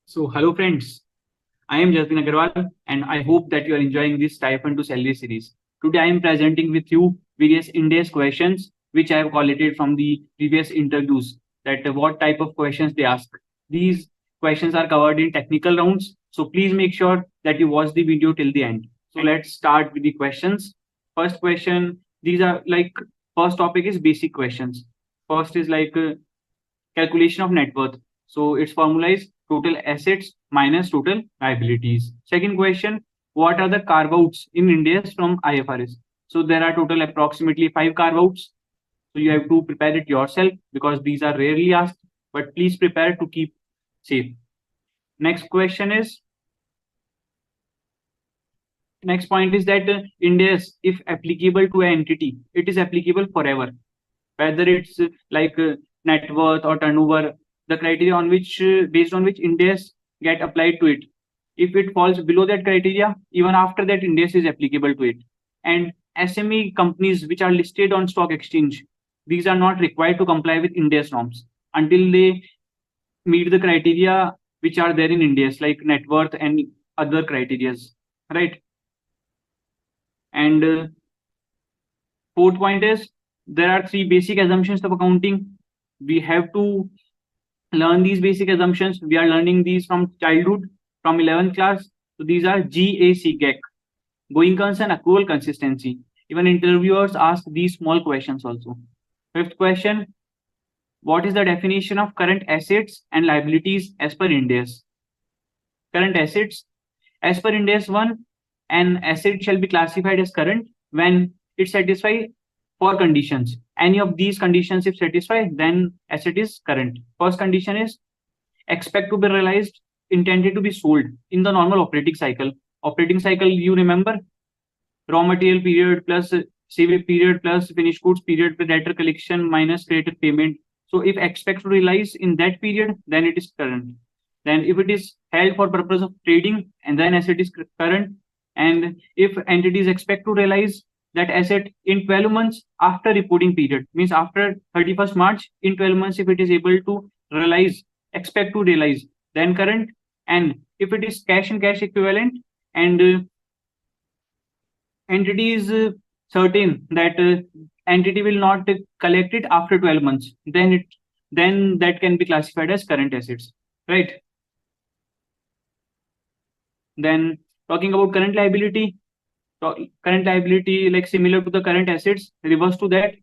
So, hello friends, I am Jasmine Agarwal and I hope that you are enjoying this stipend to salary series. Today I am presenting with you various Ind AS questions which I have collated from the previous interviews that what type of questions they ask. These questions are covered in technical rounds, so please make sure that you watch the video till the end. So let's start with the questions. First question, these are like first topic is basic questions. First is calculation of net worth. So its formula is total assets minus total liabilities. Second question, what are the carve outs in India from IFRS? So there are total approximately 5 carve outs. So you have to prepare it yourself because these are rarely asked, but please prepare to keep safe. Next question is, next point is that India's, if applicable to an entity, it is applicable forever. Whether it's net worth or turnover, the criteria on which based on which index get applied to it. If it falls below that criteria, even after that index is applicable to it. And SME companies which are listed on stock exchange, these are not required to comply with index norms until they meet the criteria which are there in index like net worth and other criterias, right? And fourth point is there are three basic assumptions of accounting. We have to learn these basic assumptions. We are learning these from childhood, from 11th class. So these are GAC, going concern, accrual, consistency. Even interviewers ask these small questions also. Fifth question, what is the definition of current assets and liabilities as per Ind AS? Current assets, as per Ind AS 1, an asset shall be classified as current when it satisfies four conditions. Any of these conditions, if satisfied, then asset is current. First condition is expect to be realized, intended to be sold in the normal operating cycle. Operating cycle, you remember, raw material period plus CV period plus finished goods period with debtor collection minus creditor payment. So if expect to realize in that period, then it is current. Then if it is held for purpose of trading, and then asset is current. And if entities expect to realize that asset in 12 months after reporting period, means after 31st March, in 12 months, if it is able to realize, expect to realize, then current. And if it is cash and cash equivalent and entity is certain that entity will not collect it after 12 months, then that can be classified as current assets, right? Then talking about current liability, like similar to the current assets, reverse to that,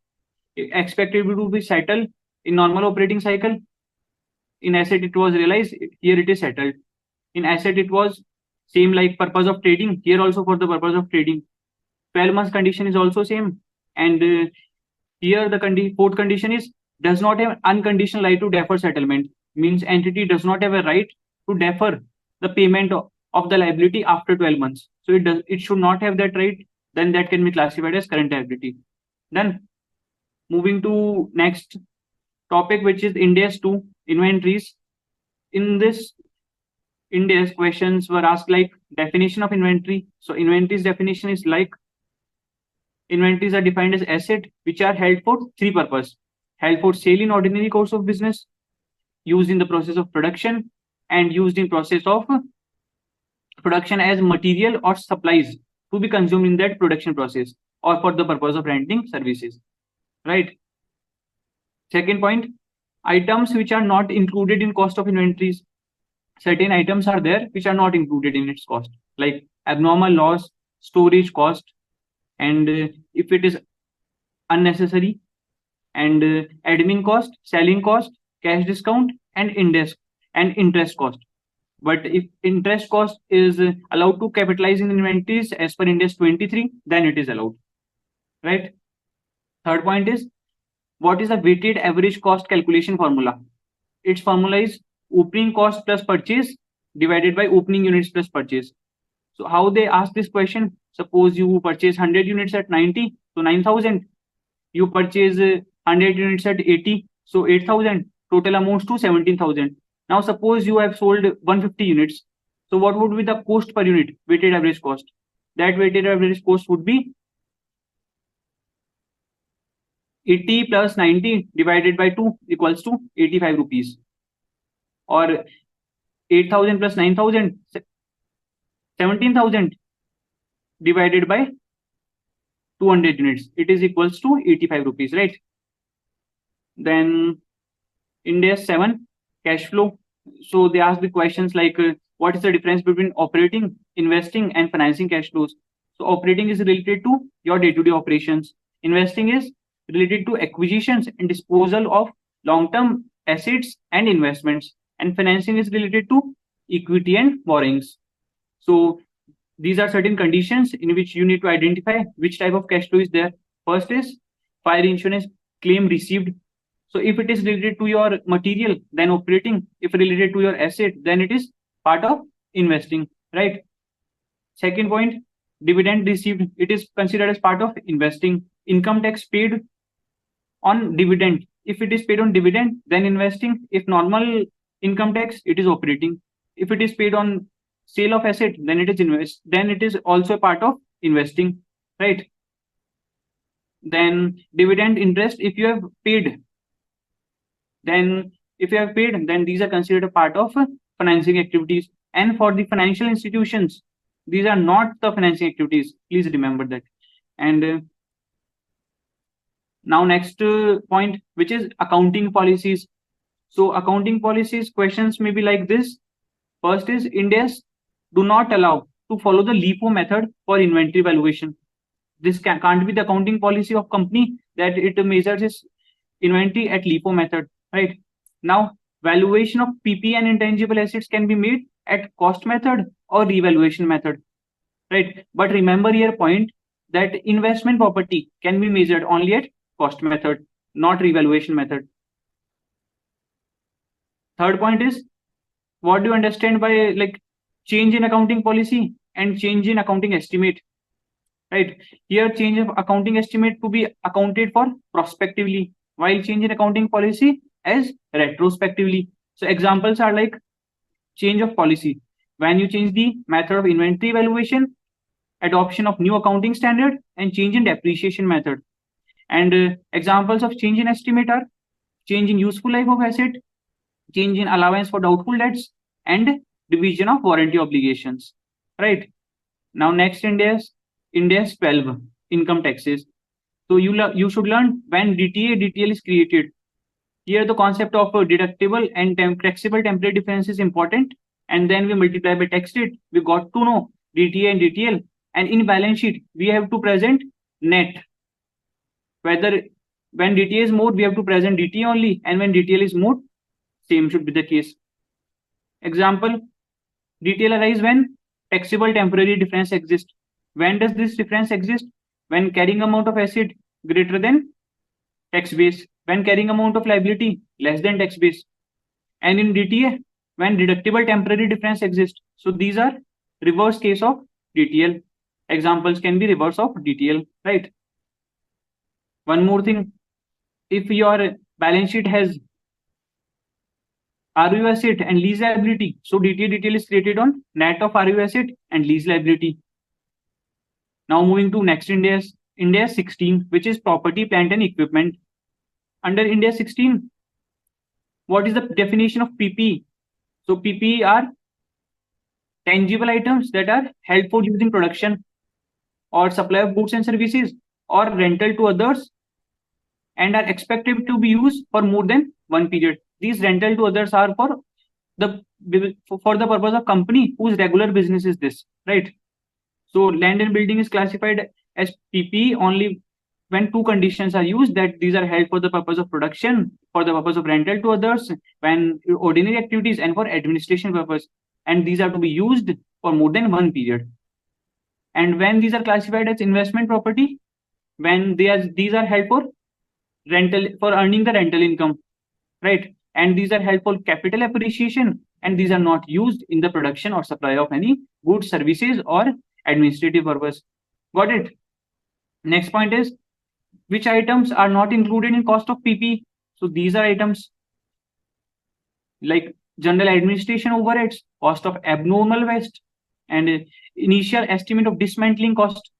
expected to be settled in normal operating cycle. In asset it was realized, here it is settled. In asset it was same like purpose of trading, here also for the purpose of trading. 12 months condition is also same. And here the fourth condition is does not have unconditional right to defer settlement, means entity does not have a right to defer the payment of the liability after 12 months. So it should not have that right, then that can be classified as current liability. Then moving to next topic, which is Ind AS 2, inventories. In this Ind AS questions were asked like definition of inventory. So inventories definition is like inventories are defined as assets which are held for three purposes: held for sale in ordinary course of business, used in the process of production, and used in process of production as material or supplies to be consumed in that production process or for the purpose of renting services, right? Second point, items which are not included in cost of inventories. Certain items are there which are not included in its cost, like abnormal loss, storage cost, and if it is unnecessary, and admin cost, selling cost, cash discount, and interest cost. But if interest cost is allowed to capitalize in inventories as per Ind AS 23, then it is allowed, right? Third point is, what is the weighted average cost calculation formula? Its formula is opening cost plus purchase divided by opening units plus purchase. So how they ask this question? Suppose you purchase 100 units at 90, so 9,000. You purchase 100 units at 80, so 8,000. Total amounts to 17,000. Now suppose you have sold 150 units. So what would be the cost per unit, weighted average cost? That weighted average cost would be 80 plus 90 divided by 2 equals to 85 rupees. Or 8,000 plus 9,000, 17,000 divided by 200 units. It is equals to 85 rupees, right? Then Ind AS 7, cash flow. So they ask the questions like, what is the difference between operating, investing, and financing cash flows? So operating is related to your day-to-day operations. Investing is related to acquisitions and disposal of long-term assets and investments. And financing is related to equity and borrowings. So these are certain conditions in which you need to identify which type of cash flow is there. First is fire insurance claim received. So if it is related to your material, then operating. If related to your asset, then it is part of investing, right? Second point, dividend received. It is considered as part of investing. Income tax paid on dividend. If it is paid on dividend, then investing. If normal income tax, it is operating. If it is paid on sale of asset, then it is invest. Then it is also a part of investing, right? Then dividend interest. If you have paid, then these are considered a part of financing activities. And for the financial institutions, these are not the financing activities. Please remember that. And now next point, which is accounting policies. So accounting policies questions may be like this. First is Ind AS do not allow to follow the LIFO method for inventory valuation. This can't be the accounting policy of company that it measures its inventory at LIFO method, right? Now, valuation of PP and intangible assets can be made at cost method or revaluation method, right? But remember here point that investment property can be measured only at cost method, not revaluation method. Third point is, what do you understand by like change in accounting policy and change in accounting estimate, right? Here change of accounting estimate to be accounted for prospectively, while change in accounting policy as retrospectively. So examples are like change of policy, when you change the method of inventory valuation, adoption of new accounting standard, and change in depreciation method. And examples of change in estimate are change in useful life of asset, change in allowance for doubtful debts, and division of warranty obligations, right? Now next Ind AS 12, income taxes. So you should learn when DTA DTL is created. Here the concept of deductible and taxable temporary difference is important, and then we multiply by tax rate. We got to know DTA and DTL, and in balance sheet we have to present net. Whether when DTA is moved, we have to present DTA only, and when DTL is moved, same should be the case. Example, DTL arise when taxable temporary difference exists. When does this difference exist? When carrying amount of asset greater than tax base, when carrying amount of liability less than tax base. And in DTA, when deductible temporary difference exists. So these are reverse case of DTL. Examples can be reverse of DTL, right? One more thing, if your balance sheet has ROU asset and lease liability, so DTA DTL is created on net of ROU asset and lease liability. Now moving to next Ind AS 16, which is property, plant and equipment. Under Ind AS 16, what is the definition of PP? So PP are tangible items that are held for use in production or supply of goods and services or rental to others and are expected to be used for more than one period. These rental to others are for the purpose of company whose regular business is this, right? So land and building is classified as PP only when two conditions are used, that these are held for the purpose of production, for the purpose of rental to others, when ordinary activities, and for administration purpose. And these are to be used for more than one period. And when these are classified as investment property, when these are held for rental, for earning the rental income, right? And these are held for capital appreciation, and these are not used in the production or supply of any goods, services, or administrative purpose. Got it? Next point is, which items are not included in cost of PP? So these are items like general administration overheads, cost of abnormal waste, and initial estimate of dismantling cost.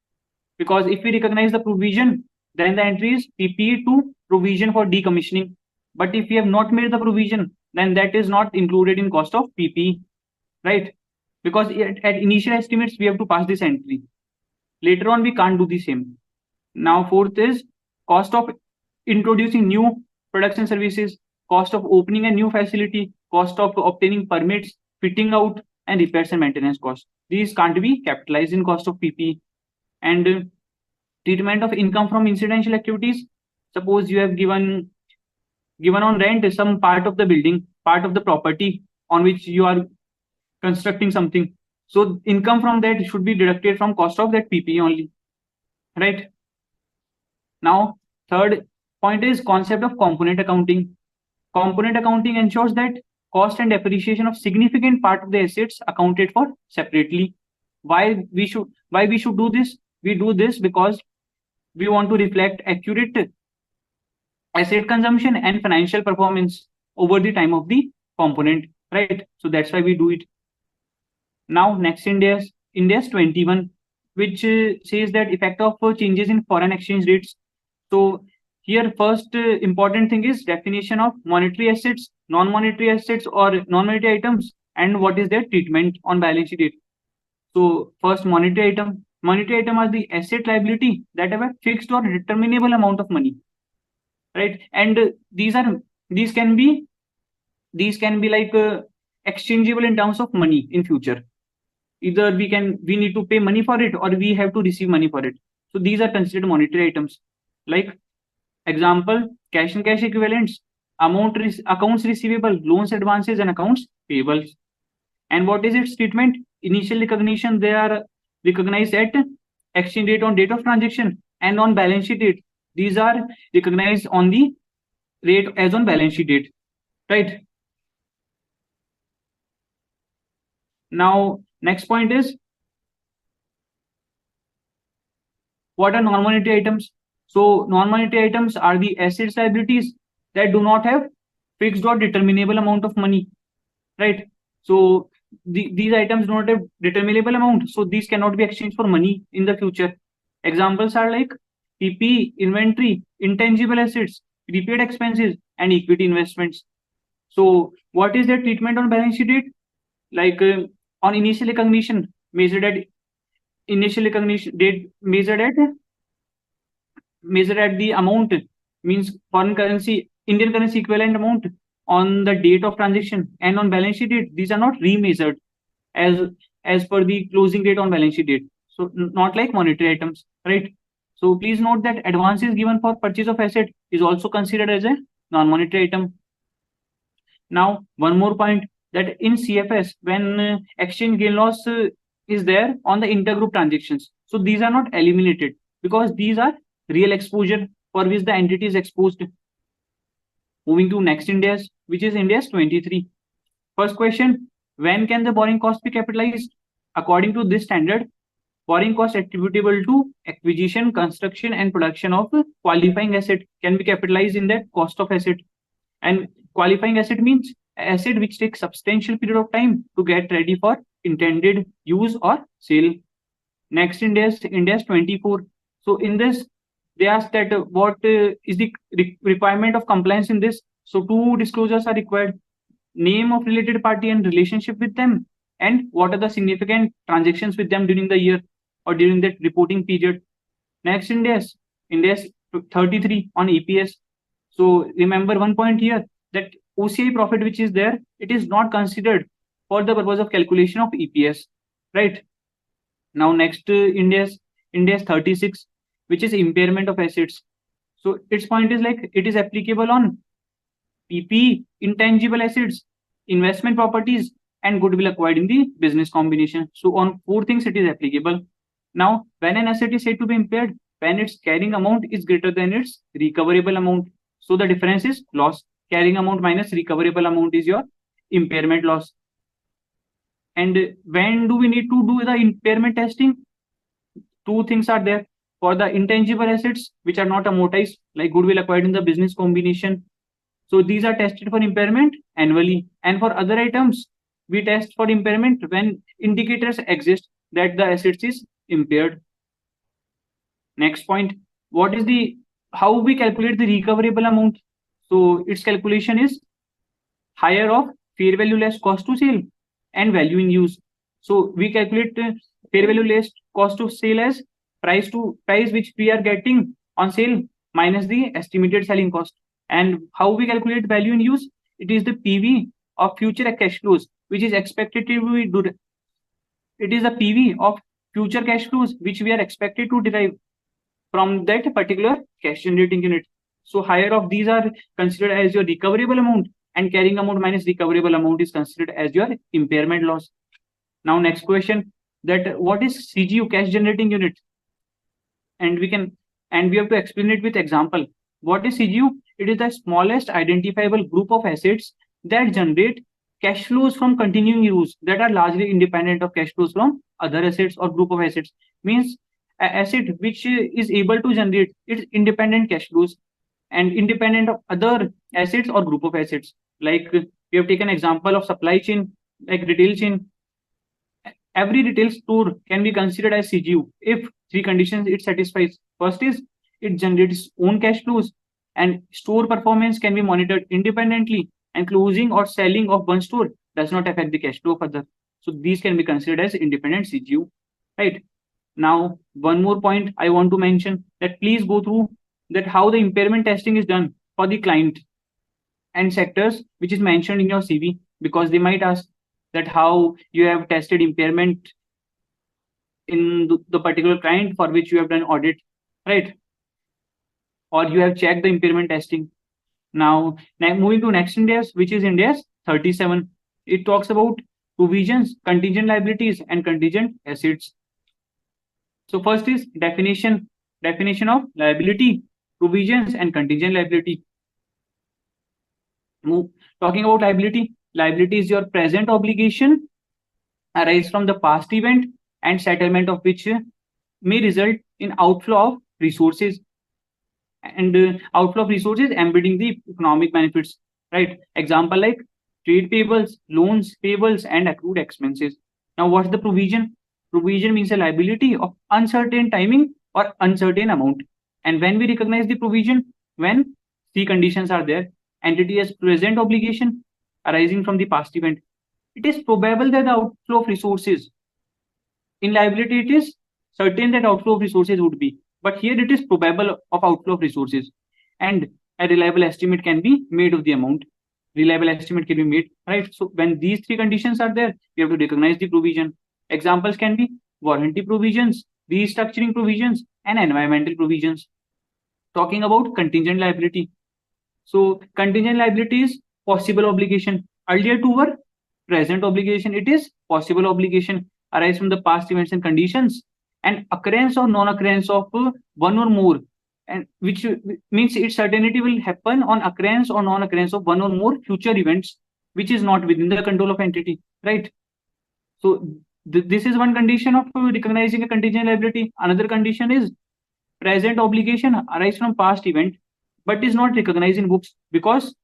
Because if we recognize the provision, then the entry is PP to provision for decommissioning. But if we have not made the provision, then that is not included in cost of PP. right? Because at initial estimates, we have to pass this entry. Later on, we can't do the same. Now, fourth is cost of introducing new products and services, cost of opening a new facility, cost of obtaining permits, fitting out, and repairs and maintenance costs. These can't be capitalized in cost of PP. And treatment of income from incidental activities. Suppose you have given on rent some part of the building, part of the property on which you are constructing something. So income from that should be deducted from cost of that PP only, right? Now, third point is concept of component accounting. Component accounting ensures that cost and depreciation of significant part of the assets accounted for separately. Why we should do this? We do this because we want to reflect accurate asset consumption and financial performance over the time of the component, right? So that's why we do it. Now, next Ind AS 21, which says that effect of changes in foreign exchange rates. So here, first important thing is definition of monetary assets, non-monetary assets, or non-monetary items, and what is their treatment on balance sheet. So first, monetary item. Monetary item are the asset liability that have a fixed or determinable amount of money, right? And these can be like exchangeable in terms of money in future. Either we need to pay money for it or we have to receive money for it. So these are considered monetary items. Like example, cash and cash equivalents, accounts receivable, loans, advances, and accounts payables. And what is its treatment? Initial recognition, they are recognized at exchange rate on date of transaction, and on balance sheet date, these are recognized on the rate as on balance sheet date, right? Now, next point is, what are non-monetary items? So non-monetary items are the assets, liabilities that do not have fixed or determinable amount of money, right? So these items do not have determinable amount, so these cannot be exchanged for money in the future. Examples are like PP, inventory, intangible assets, prepaid expenses, and equity investments. So what is the treatment on balance sheet date? Like on initial recognition, measured at initial recognition date, measured at the amount, means foreign currency, Indian currency equivalent amount on the date of transaction, and on balance sheet date, these are not remeasured as per the closing date on balance sheet date. So not like monetary items, right? So please note that advances given for purchase of asset is also considered as a non-monetary item. Now, one more point, that in CFS, when exchange gain loss is there on the intergroup transactions, so these are not eliminated because these are real exposure for which the entity is exposed. Moving to next Ind AS, which is Ind AS 23. First question, when can the borrowing cost be capitalized? According to this standard, borrowing cost attributable to acquisition, construction, and production of qualifying asset can be capitalized in that cost of asset. And qualifying asset means asset which takes substantial period of time to get ready for intended use or sale. Next, Ind AS 24. So in this, they ask that what is the requirement of compliance in this. So two disclosures are required: name of related party and relationship with them, and what are the significant transactions with them during the year or during that reporting period. Next, Ind AS 33 on EPS. So remember one point here, that OCI profit which is there, it is not considered for the purpose of calculation of EPS, right? Now next, Ind AS 36, which is impairment of assets. So its point is like it is applicable on PP, intangible assets, investment properties, and goodwill acquired in the business combination. So on four things it is applicable. Now, when an asset is said to be impaired, when its carrying amount is greater than its recoverable amount. So the difference is loss. Carrying amount minus recoverable amount is your impairment loss. And when do we need to do the impairment testing? Two things are there. For the intangible assets which are not amortized, like goodwill acquired in the business combination, so these are tested for impairment annually. And for other items, we test for impairment when indicators exist that the assets is impaired. Next point, how we calculate the recoverable amount? So its calculation is higher of fair value less cost to sale. and value in use. So we calculate fair value less cost of sale as price which we are getting on sale minus the estimated selling cost. And how we calculate value in use? It is the PV of future cash flows which is expected to be it is the PV of future cash flows which we are expected to derive from that particular cash generating unit. So higher of these are considered as your recoverable amount, and carrying amount minus recoverable amount is considered as your impairment loss. Now next question, that what is CGU, cash generating unit? And we have to explain it with example. What is CGU? It is the smallest identifiable group of assets that generate cash flows from continuing use that are largely independent of cash flows from other assets or group of assets. Means an asset which is able to generate its independent cash flows and independent of other assets or group of assets. Like we have taken example of supply chain, like retail chain. Every retail store can be considered as CGU if three conditions it satisfies. First is it generates own cash flows, and store performance can be monitored independently, and closing or selling of one store does not affect the cash flow further. So these can be considered as independent CGU, right? Now, one more point I want to mention, that please go through that how the impairment testing is done for the client and sectors which is mentioned in your CV, because they might ask that how you have tested impairment in the particular client for which you have done audit, right? Or you have checked the impairment testing. Now moving to next Ind AS, which is Ind AS 37. It talks about provisions, contingent liabilities, and contingent assets. So first is definition of liability, provisions, and contingent liability. Talking about liability, liability is your present obligation arise from the past event and settlement of which may result in outflow of resources, and outflow of resources embedding the economic benefits, right? Example like trade payables, loans payables, and accrued expenses. Now what's the provision? Provision means a liability of uncertain timing or uncertain amount. And when we recognize the provision, when three conditions are there: entity has present obligation arising from the past event, it is probable that the outflow of resources. In liability, it is certain that outflow of resources would be, but here it is probable of outflow of resources, and a reliable estimate can be made of the amount. Reliable estimate can be made, right? So when these three conditions are there, you have to recognize the provision. Examples can be warranty provisions, restructuring provisions, and environmental provisions. Talking about contingent liability. So contingent liability is possible obligation. Earlier to were present obligation, it is possible obligation arise from the past events and conditions, and occurrence or non-occurrence of one or more, and which means its certainty will happen on occurrence or non-occurrence of one or more future events which is not within the control of entity, right? So this is one condition of recognizing a contingent liability. Another condition is present obligation arise from past event but is not recognized in books because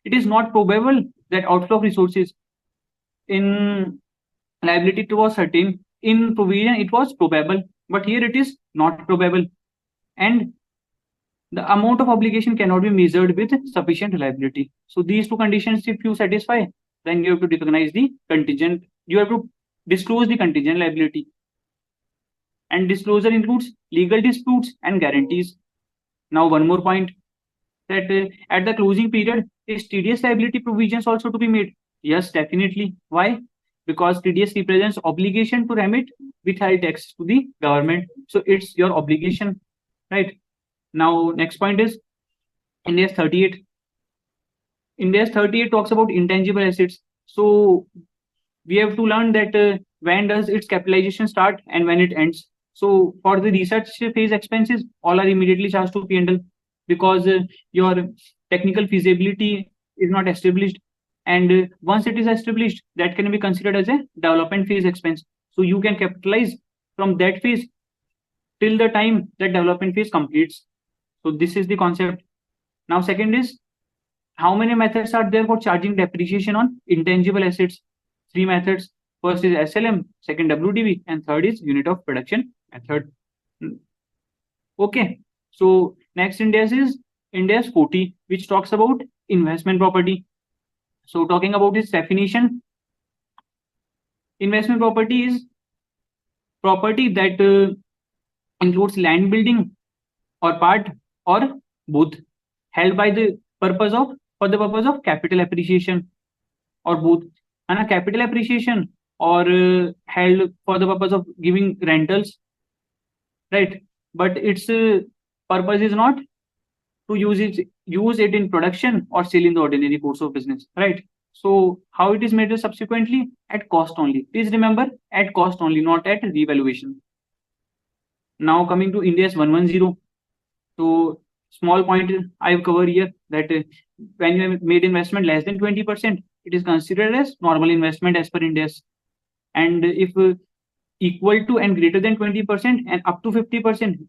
it is not probable that outflow of resources. In liability it was certain, in provision it was probable, but here it is not probable, and the amount of obligation cannot be measured with sufficient reliability. So these two conditions, if you satisfy, then you have to recognize the contingent, you have to disclose the contingent liability. And disclosure includes legal disputes and guarantees. Now one more point, that at the closing period, is TDS liability provisions also to be made? Yes, definitely. Why? Because TDS represents obligation to remit withheld tax to the government. So it's your obligation, right? Now, next point is Ind AS 38. Ind AS 38 talks about intangible assets. So we have to learn that when does its capitalization start and when it ends. So for the research phase expenses, all are immediately charged to P&L because your technical feasibility is not established. And once it is established, that can be considered as a development phase expense. So you can capitalize from that phase till the time that development phase completes. So this is the concept. Now second is, how many methods are there for charging depreciation on intangible assets? 3 methods. First is SLM, second WDV, and third is unit of production method. Okay. So next Ind AS is Ind AS 40, which talks about investment property. So talking about its definition, Investment property is property that includes land, building, or part, or both, held by the purpose of for the purpose of capital appreciation, or both, and a capital appreciation, or held for the purpose of giving rentals, right? But its purpose is not to use it in production or sell in the ordinary course of business, right? So how it is measured subsequently? At cost only. Please remember, at cost only, not at revaluation. Now coming to Ind AS 110. So small point I've covered here, that when you have made investment less than 20%, it is considered as normal investment as per Ind AS. And if equal to and greater than 20% and up to 50%,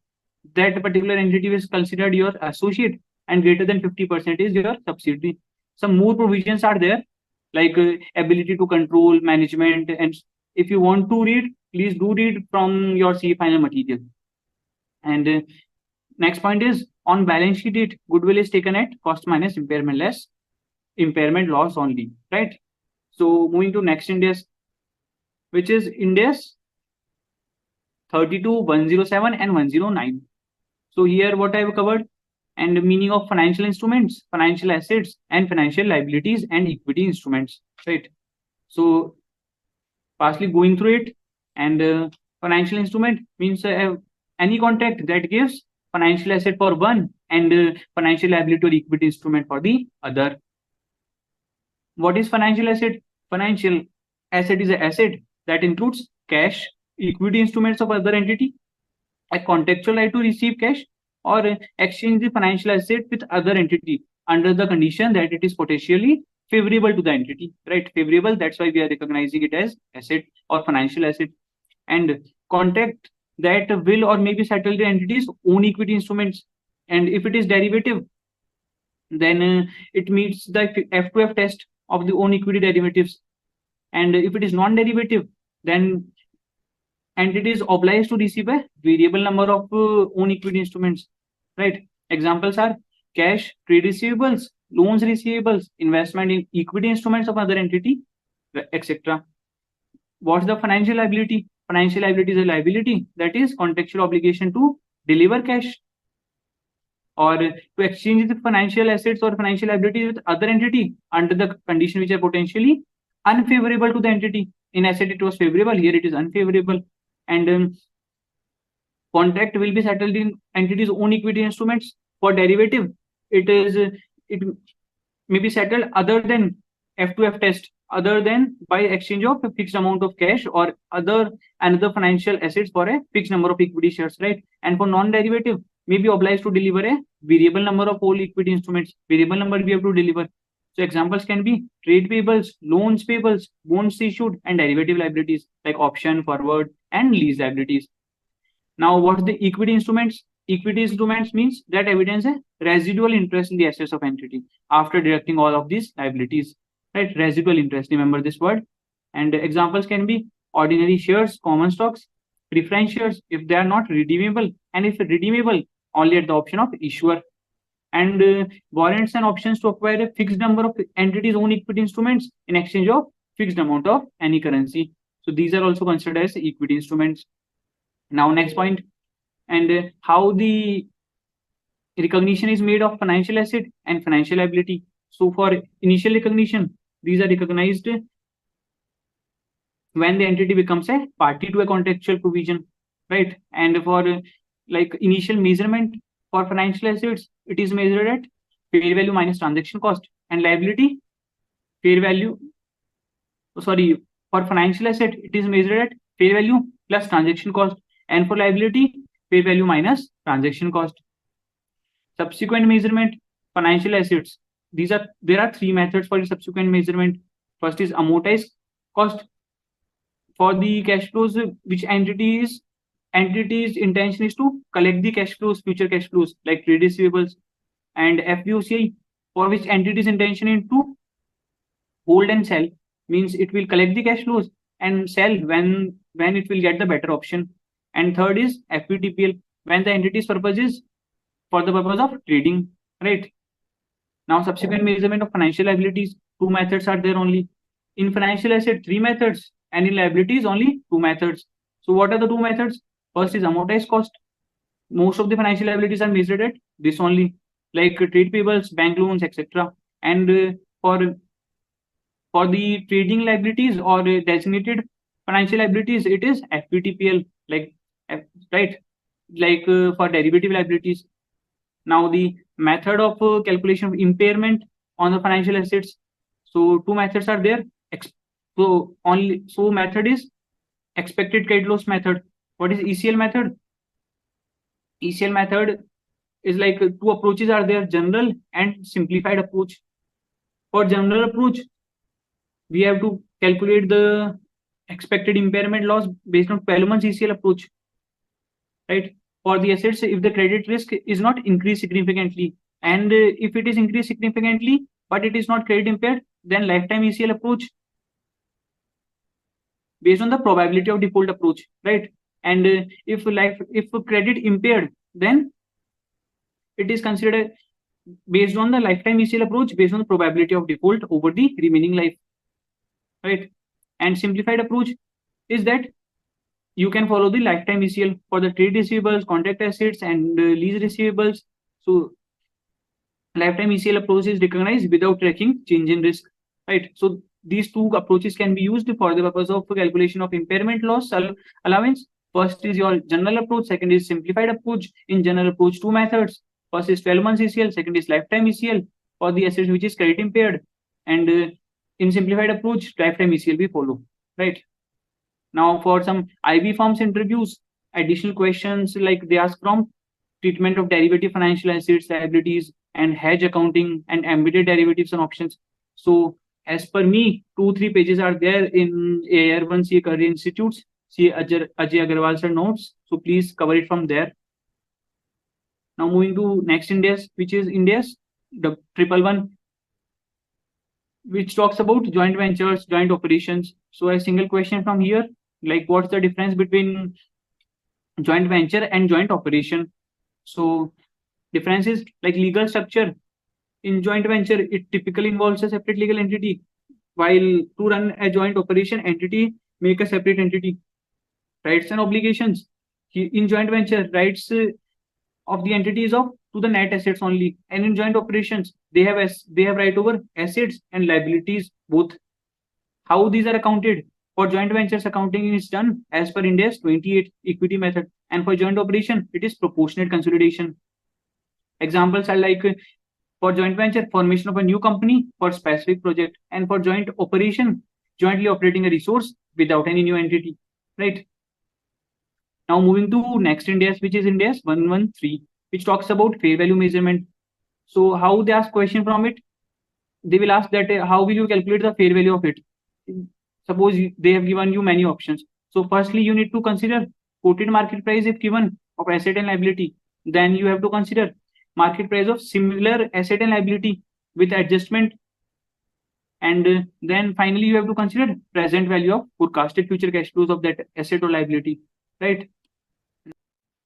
that particular entity is considered your associate, and greater than 50% is your subsidiary. Some more provisions are there, like ability to control management, and if you want to read, please do read from your C final material. And next point is, on balance sheet date, goodwill is taken at cost minus impairment less impairment loss only, right? So moving to next Ind AS, which is Ind AS 32, 107 and 109. So here what I have covered, and meaning of financial instruments, financial assets, and financial liabilities and equity instruments, right? So fastly going through it, and financial instrument means any contract that gives financial asset for one and financial liability or equity instrument for the other. What is financial asset? Financial asset is an asset that includes cash, equity instruments of other entity, a contractual right to receive cash, or exchange the financial asset with other entity under the condition that it is potentially favorable to the entity, right? Favorable, that's why we are recognizing it as asset or financial asset. And contract that will or maybe settle the entity's own equity instruments, and if it is derivative, then it meets the F2F test of the own equity derivatives. And if it is non-derivative, then entity is obliged to receive a variable number of own equity instruments, right? Examples are cash, trade receivables, loans receivables, investment in equity instruments of other entity, etc. What's the financial liability? Financial liability is a liability that is contractual obligation to deliver cash or to exchange the financial assets or financial liabilities with other entity under the condition which are potentially unfavorable to the entity. In asset it was favorable, here it is unfavorable. And contract will be settled in entity's own equity instruments. For derivative, it may be settled other than F2F test, other than by exchange of a fixed amount of cash or another financial assets for a fixed number of equity shares, right? And for non-derivative, may be obliged to deliver a variable number of all equity instruments. Variable number we have to deliver. So examples can be trade payables, loans payables, bonds issued, and derivative liabilities like option, forward, and lease liabilities. Now, what's the equity instruments? Equity instruments means that evidence a residual interest in the assets of entity after deducting all of these liabilities, right? Residual interest, remember this word. And examples can be ordinary shares, common stocks, preference shares if they are not redeemable, and if redeemable, only at the option of issuer. And warrants and options to acquire a fixed number of entities' own equity instruments in exchange of fixed amount of any currency. So these are also considered as equity instruments. Now next point, and how the recognition is made of financial asset and financial liability. So for initial recognition, these are recognized when the entity becomes a party to a contractual provision, right? And for like initial measurement for financial assets, it is measured at fair value minus transaction cost, and liability fair value. Sorry, for financial asset, it is measured at fair value plus transaction cost, and for liability, fair value minus transaction cost. Subsequent measurement, financial assets. There are three methods for the subsequent measurement. First is amortized cost. For the cash flows, which entity's intention is to collect the cash flows, future cash flows like trade receivables, and FVOCI, for which entity's intention is to hold and sell, means it will collect the cash flows and sell when it will get the better option. And third is FVTPL, when the entity's purpose is for the purpose of trading, right? Now subsequent measurement of financial liabilities, two methods are there only. In financial asset, three methods. And in liabilities, only two methods. So what are the two methods? First is amortized cost. Most of the financial liabilities are measured at this only, like trade payables, bank loans, etc. And for the trading liabilities or designated financial liabilities, it is FVTPL, like right, like for derivative liabilities. Now the method of calculation of impairment on the financial assets. So two methods are there. So method is expected credit loss method. What is ECL method? ECL method is like two approaches are there: general and simplified approach. For general approach, we have to calculate the expected impairment loss based on 12 months ECL approach, right? For the assets, if the credit risk is not increased significantly, and if it is increased significantly but it is not credit impaired, then lifetime ECL approach based on the probability of default approach, right? And if credit impaired, then it is considered based on the lifetime ECL approach based on the probability of default over the remaining life, right? And simplified approach is that you can follow the lifetime ECL for the trade receivables, contract assets, and lease receivables. So lifetime ECL approach is recognized without tracking change in risk, right? So these two approaches can be used for the purpose of calculation of impairment loss allowance. First is your general approach, second is simplified approach. In general approach, two methods. First is 12 months ECL, second is lifetime ECL for the assets which is credit impaired. And in simplified approach, lifetime ECL we follow, right? Now for some IB forms interviews, additional questions like they ask from treatment of derivative financial assets, liabilities, and hedge accounting and embedded derivatives and options. So as per me, 2-3 pages are there in AR1 CA Career Institutes, CA Ajay Agarwal sir notes. So please cover it from there. Now moving to next Ind AS, which is Ind AS, the 111, which talks about joint ventures, joint operations. So a single question from here, like what's the difference between joint venture and joint operation? So difference is like legal structure. In joint venture, it typically involves a separate legal entity, while to run a joint operation entity, make a separate entity. Rights and obligations. In joint venture, rights of the entities of to the net assets only, and in joint operations, they have right over assets and liabilities both. How these are accounted? For joint ventures, accounting is done as per Ind AS 28 equity method, and for joint operation, it is proportionate consolidation. Examples are like for joint venture, formation of a new company for specific project, and for joint operation, jointly operating a resource without any new entity, right? Now moving to next Ind AS, which is Ind AS 113, which talks about fair value measurement. So how they ask question from it? They will ask that how will you calculate the fair value of it? Suppose they have given you many options. So firstly, you need to consider quoted market price if given of asset and liability. Then you have to consider market price of similar asset and liability with adjustment. And then finally, you have to consider present value of forecasted future cash flows of that asset or liability, right?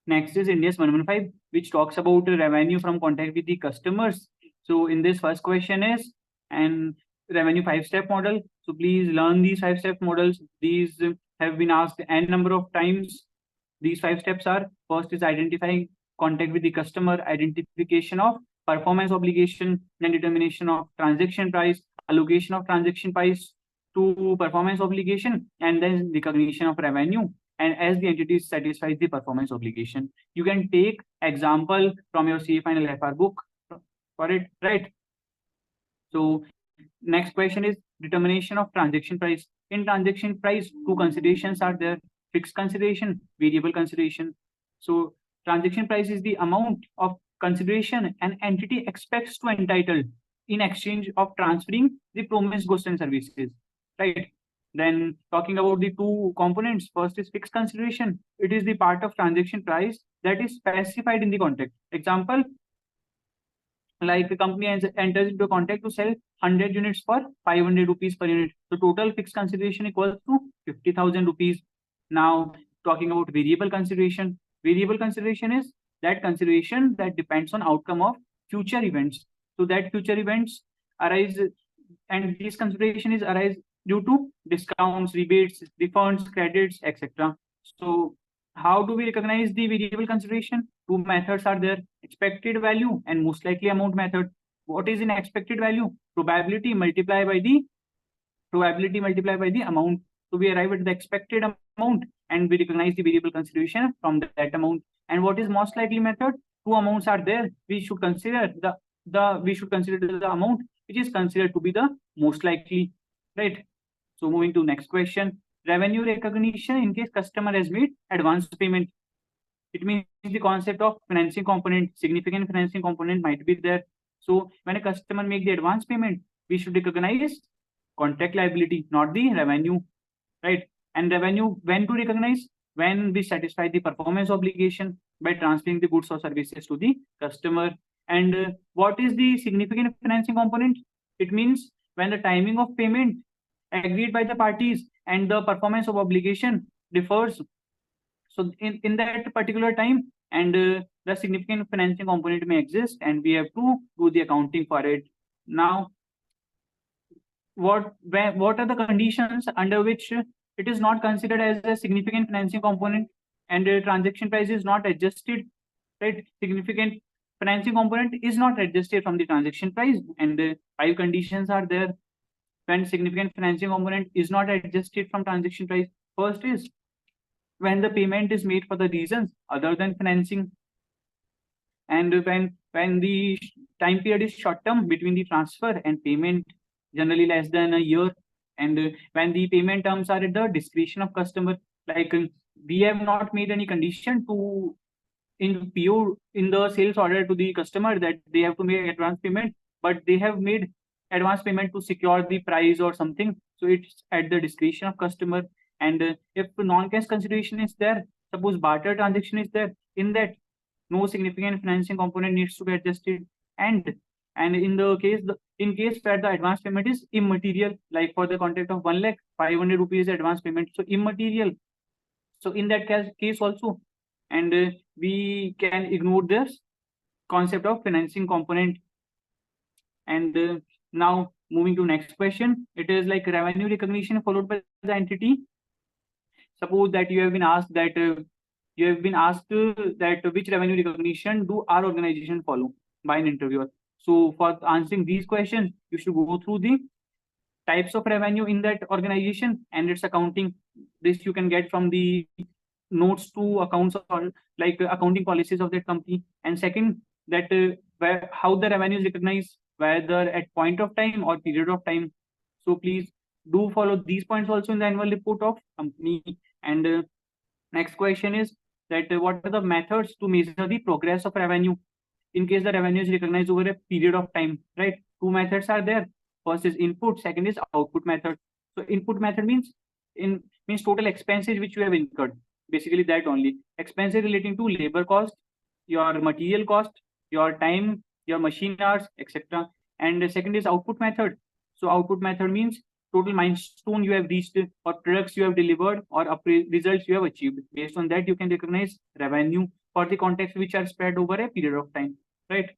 Next is Ind AS 115, which talks about revenue from contact with the customers. So in this first question is an revenue 5-step model. So please learn these 5-step models. These have been asked n number of times. These 5 steps are: first is identifying contact with the customer, identification of performance obligation, then determination of transaction price, allocation of transaction price to performance obligation, and then recognition of revenue. And as the entity satisfies the performance obligation, you can take example from your CA final FR book for it, right? So next question is determination of transaction price. In transaction price, two considerations are there: fixed consideration, variable consideration. So transaction price is the amount of consideration an entity expects to entitle in exchange of transferring the promised goods and services, right? Then talking about the two components, first is fixed consideration. It is the part of transaction price that is specified in the contract. Example, like the company enters into a contract to sell 100 units for 500 rupees per unit. So total fixed consideration equals to 50,000 rupees. Now talking about variable consideration. Variable consideration is that consideration that depends on outcome of future events. So that future events arise, and this consideration is arise due to discounts, rebates, refunds, credits, etc. So how do we recognize the variable consideration? Two methods are there: expected value and most likely amount method. What is in expected value? Probability multiplied by the amount. So we arrive at the expected amount and we recognize the variable consideration from that amount. And what is most likely method? Two amounts are there. We should consider the amount which is considered to be the most likely, right? So moving to next question. Revenue recognition in case customer has made advance payment. It means the concept of financing component, significant financing component might be there. So when a customer make the advance payment, we should recognize contract liability, not the revenue, right? And revenue, when to recognize? When we satisfy the performance obligation by transferring the goods or services to the customer. And what is the significant financing component? It means when the timing of payment agreed by the parties and the performance of obligation differs. So in that particular time, and the significant financing component may exist, and we have to do the accounting for it. Now, what are the conditions under which it is not considered as a significant financing component and the transaction price is not adjusted, right? Significant financing component is not adjusted from the transaction price, and 5 conditions are there when significant financing component is not adjusted from transaction price. First is when the payment is made for the reasons other than financing, and when the time period is short term between the transfer and payment, generally less than a year, and when the payment terms are at the discretion of customer, like we have not made any condition to in PO in the sales order to the customer that they have to make advance payment, but they have made advance payment to secure the price or something. So it's at the discretion of customer. And if non-cash consideration is there, suppose barter transaction is there, in that no significant financing component needs to be adjusted. And in the case in case where the advance payment is immaterial, like for the contract of 1 lakh 500 rupees advance payment, so immaterial. So in that case also, and we can ignore this concept of financing component. And now moving to next question, it is like revenue recognition followed by the entity. Suppose that you have been asked that which revenue recognition do our organization follow by an interviewer. So for answering these questions, you should go through the types of revenue in that organization and its accounting. This you can get from the notes to accounts or like accounting policies of that company. And second, that how the revenue is recognized, whether at point of time or period of time. So please do follow these points also in the annual report of company. And next question is that what are the methods to measure the progress of revenue in case the revenue is recognized over a period of time, right? 2 methods are there. First is input, second is output method. So input method means total expenses which you have incurred. Basically that only. Expenses relating to labor cost, your material cost, your time, your machine hours, etc. And the second is output method. So output method means total milestone you have reached or products you have delivered or results you have achieved. Based on that, you can recognize revenue for the contracts which are spread over a period of time, right?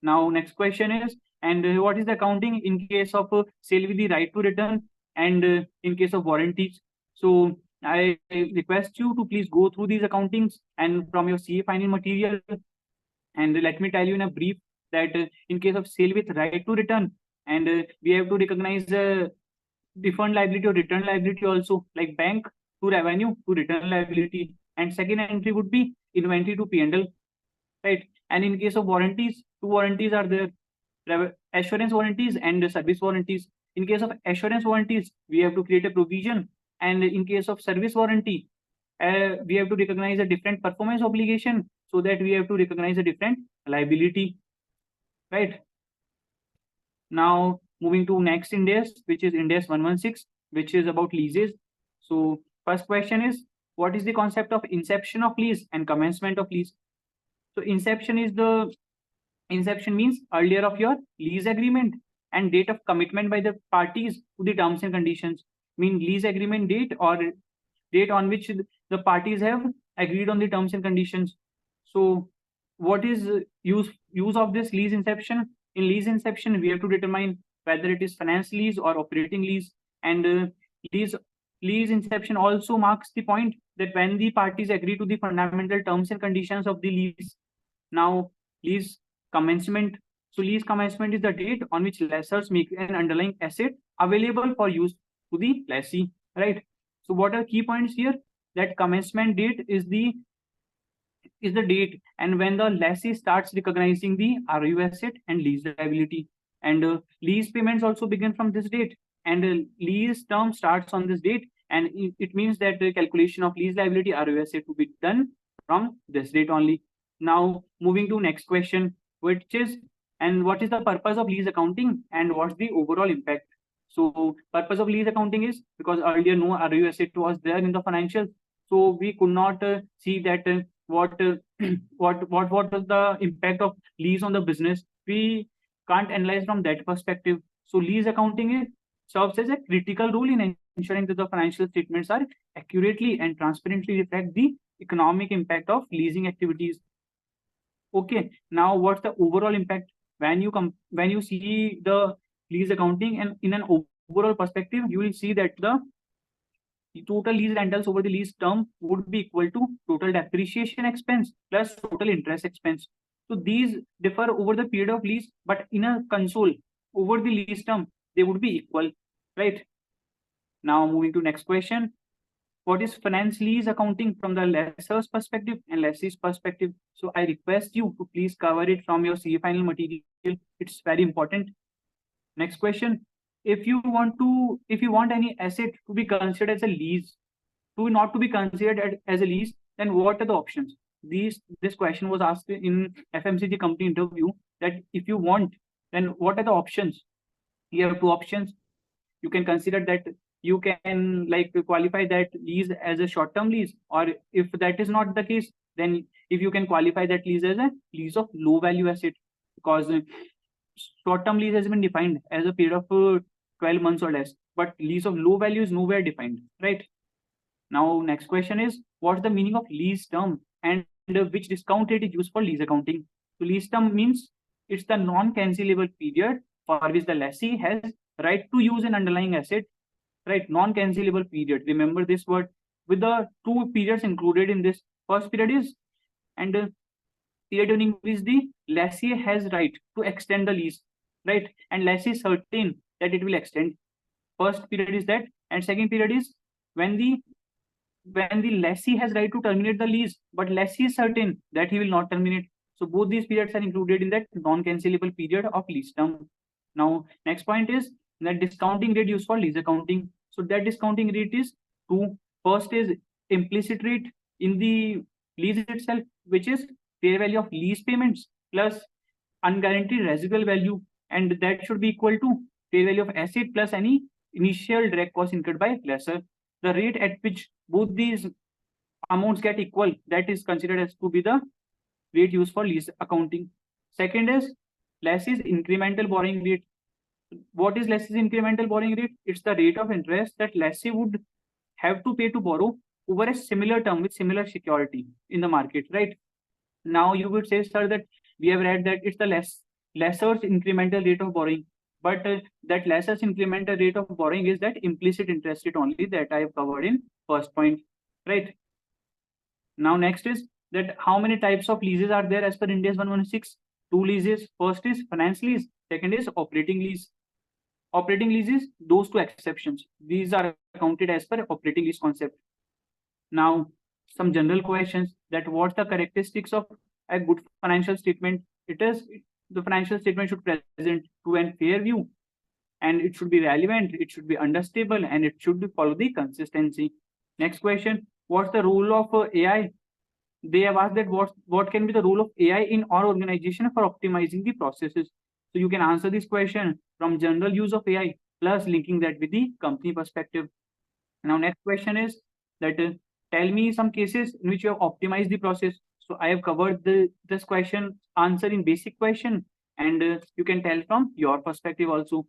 Now, next question is, and what is the accounting in case of sale with the right to return and in case of warranties? So I request you to please go through these accountings and from your CA final material. And let me tell you in a brief that in case of sale with right to return, and we have to recognize refund liability or return liability also, like bank to revenue to return liability. And second entry would be inventory to P&L, right? And in case of warranties, 2 warranties are there: assurance warranties and service warranties. In case of assurance warranties, we have to create a provision, and in case of service warranty, we have to recognize a different performance obligation, so that we have to recognize a different liability, right? Now moving to next Ind AS, which is Ind AS 116, which is about leases. So first question is, what is the concept of inception of lease and commencement of lease? So inception means earlier of your lease agreement, and date of commitment by the parties to the terms and conditions. Mean lease agreement date or date on which the parties have agreed on the terms and conditions. So what is use of this lease inception? In lease inception, we have to determine whether it is finance lease or operating lease. And lease inception also marks the point that when the parties agree to the fundamental terms and conditions of the lease. Now, lease commencement. So lease commencement is the date on which lessors make an underlying asset available for use to the lessee, right? So what are key points here? That commencement date is the date and when the lessee starts recognizing the RU asset and lease liability. And lease payments also begin from this date, and lease term starts on this date, and it means that the calculation of lease liability RU asset to be done from this date only. Now moving to next question, which is, and what is the purpose of lease accounting and what's the overall impact? So purpose of lease accounting is because earlier no RU asset was there in the financials, so we could not see that what was the impact of lease on the business. We can't analyze from that perspective. So lease accounting serves as a critical role in ensuring that the financial statements are accurately and transparently reflect the economic impact of leasing activities. Okay, now what's the overall impact when you see the lease accounting, and in an overall perspective, you will see that the total lease rentals over the lease term would be equal to total depreciation expense plus total interest expense. So these differ over the period of lease, but in a console over the lease term, they would be equal, right? Now moving to next question. What is finance lease accounting from the lessor's perspective and lessee's perspective? So I request you to please cover it from your CA final material. It's very important. Next question. If you want any asset to be considered as a lease, to not to be considered as a lease, then what are the options? This question was asked in FMCG company interview, that if you want, then what are the options? You have two options. You can consider that you can like qualify that lease as a short-term lease, or if that is not the case, then if you can qualify that lease as a lease of low value asset, because short-term lease has been defined as a period of 12 months or less, but lease of low value is nowhere defined, right? Now, next question is, what's the meaning of lease term and which discount rate is used for lease accounting? So lease term means it's the non-cancelable period for which the lessee has right to use an underlying asset, right? Non-cancelable period. Remember this word with the two periods included in this. First period is, and period during which the lessee has right to extend the lease, right? And lessee is certain that it will extend. First period is that, and second period is when the lessee has right to terminate the lease, but lessee is certain that he will not terminate. So both these periods are included in that non-cancelable period of lease term. Now, next point is that discounting rate used for lease accounting. So that discounting rate is two. First is implicit rate in the lease itself, which is fair value of lease payments plus unguaranteed residual value, and that should be equal to fair value of asset plus any initial direct cost incurred by lessor. The rate at which both these amounts get equal, that is considered as to be the rate used for lease accounting. Second is lessee's incremental borrowing rate. What is lessee's incremental borrowing rate? It's the rate of interest that lessee would have to pay to borrow over a similar term with similar security in the market, right? Now you would say, sir, that we have read that it's the lessor's incremental rate of borrowing, but that lessor's incremental rate of borrowing is that implicit interest rate only that I have covered in first point, right? Now next is that how many types of leases are there as per Ind AS 116? Two leases. First is finance lease, second is operating lease. Operating leases, those two exceptions, these are counted as per operating lease concept. Now, some general questions, that what's the characteristics of a good financial statement? It is the financial statement should present true and fair view, and it should be relevant, it should be understandable, and it should follow the consistency. Next question, what's the role of AI? They have asked that what can be the role of AI in our organization for optimizing the processes. So you can answer this question from general use of AI plus linking that with the company perspective. Now next question is that tell me some cases in which you have optimized the process. So I have covered this question answer in basic question, and you can tell from your perspective also.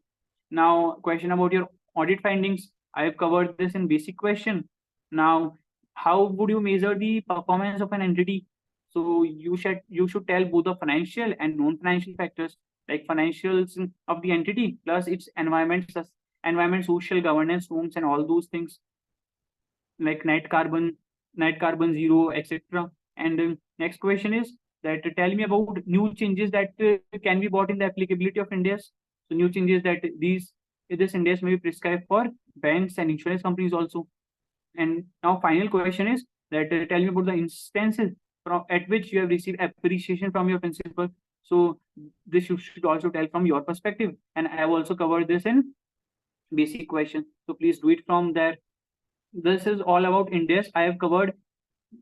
Now question about your audit findings, I have covered this in basic question. Now how would you measure the performance of an entity? So you should tell both the financial and non-financial factors, like financials of the entity plus its environment environment, social governance norms, and all those things like net carbon zero, etc. And next question is that tell me about new changes that can be brought in the applicability of Ind AS. So new changes that this Ind AS may be prescribed for banks and insurance companies also. And now final question is that tell me about the instances at which you have received appreciation from your principal. So this you should also tell from your perspective. And I have also covered this in basic question. So please do it from there. This is all about Ind AS. I have covered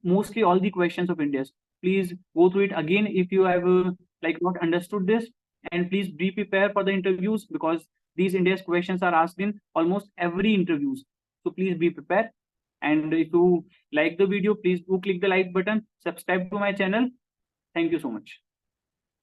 mostly all the questions of Ind AS. Please go through it again if you have like not understood this, and please be prepared for the interviews because these Ind AS questions are asked in almost every interviews. So please be prepared. And if you like the video, please do click the like button, subscribe to my channel. Thank you so much.